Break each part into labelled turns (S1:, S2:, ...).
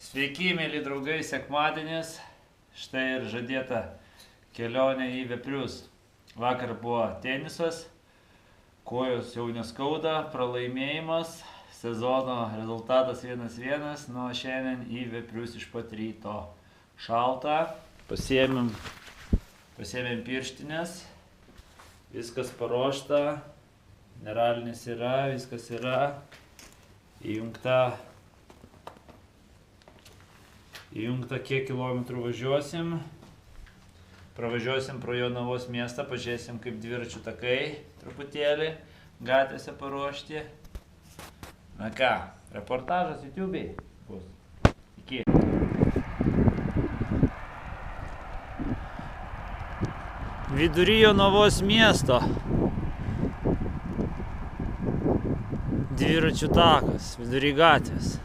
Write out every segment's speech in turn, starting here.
S1: Sveiki, mėly draugai, sekmadienis. Štai ir žadėta kelionė į Veprius. Vakar buvo tenisas, kojos jau neskauda, pralaimėjimas, sezono rezultatas 1-1, nuo šiandien į Veprius iš pat ryto. Šalta, pasiėmėm pirštinės, viskas paruošta, mineralinis yra, viskas yra, įjungta kiek kilometrų važiuosim. Pravažiuosim pro Jonavos miestą, pažiūrėsim kaip dviračių takai truputėlį gatvėse paruošti. Na ką, reportažas YouTube'ai bus. Iki. Vidury Jonavos miesto. Dviračių takas, vidury gatvės.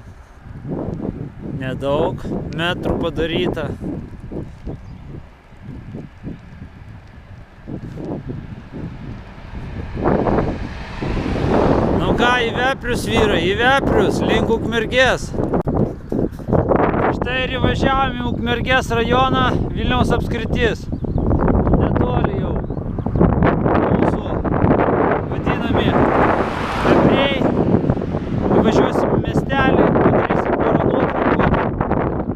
S1: Nedaug metrų padaryta. Nu ką, į Veprius vyrai, į Veprius, link Ukmergės. Štai ir įvažiavom į Ukmergės rajoną, Vilniaus apskritis. Netoli jau mūsų vadinami Vepriai. Įvažiuosim į miestelį, padarysim porą nuotraukų.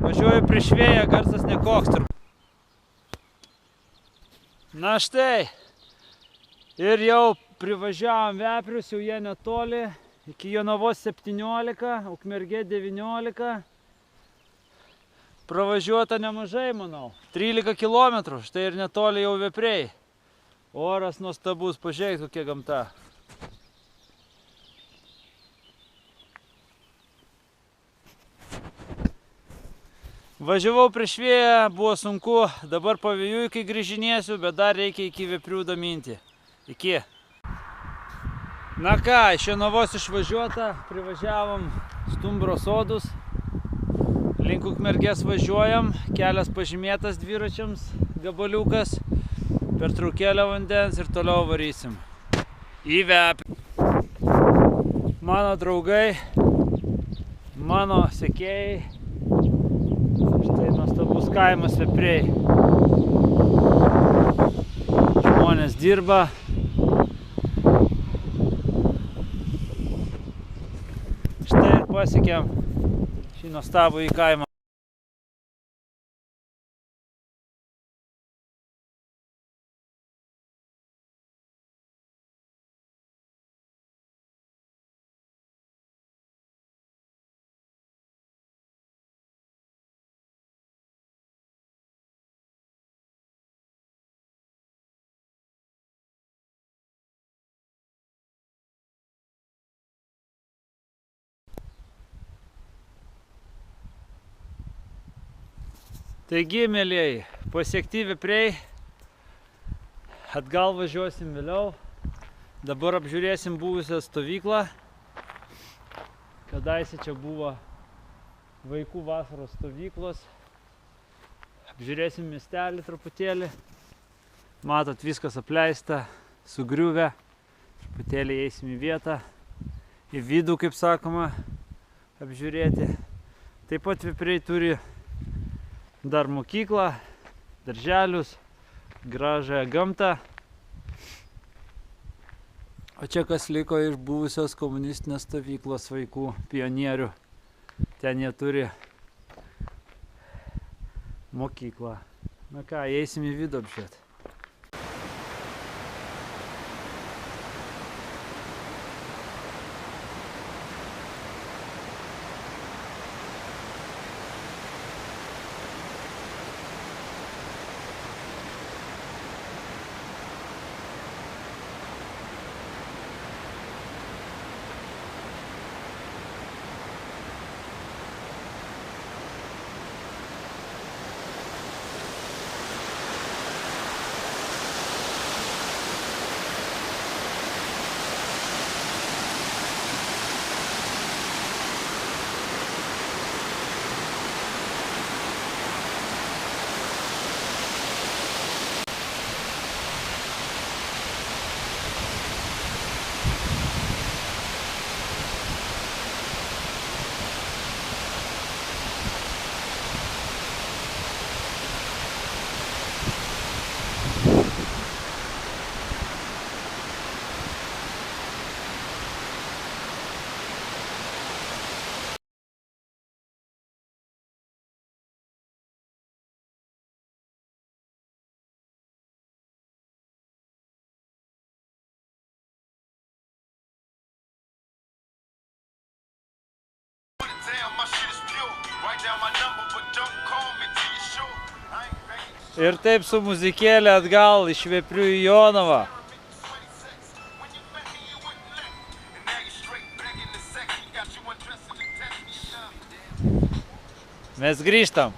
S1: Važiuoju prieš vėją, garsas nekoks turbūt. Na štai, ir jau privažiavom Veprius, jau jie netoli, iki Jonavos 17, Ukmergė 19. Pravažiuota nemažai, manau, 13 km, štai ir netoli jau Vepriai. Oras nuostabus, pažiūrėk kokia gamta. Važiavau prieš vėją, buvo sunku, dabar pavėjui, kai grįžinėsiu, bet dar reikia iki Veprių daminti. Iki. Na ką, iš Jonavos išvažiuota, privažiavom Stumbro sodus, link Ukmergės važiuojam, kelias pažymėtas dviračiams, gabaliukas, pertraukėlę vandens ir toliau varysim. Į Veprių. Mano draugai, mano sekėjai. Štai nuostabus kaimas Vepriai. Žmonės dirba. Štai ir pasiekėm šį nuostabų į kaimą. Taigi, mėlieji, pasiekti Vepriai, atgal važiuosim vėliau. Dabar apžiūrėsim buvusią stovyklą. Kadaise čia buvo vaikų vasaros stovyklos. Apžiūrėsim miestelį truputėlį. Matot, viskas apleista, sugriuvę. Truputėlį eisim į vietą, į vidų, kaip sakoma, apžiūrėti. Taip pat Vepriai turi dar mokyklą, darželius, gražią gamtą. O čia kas liko iš buvusios komunistinės stovyklos vaikų pionierių. Ten jie turi mokyklą. Na ką, eisim į vidų apžiūrėti. Ir taip su muzikėlė atgal iš Veprių į Jonavą. Mes grįžtam.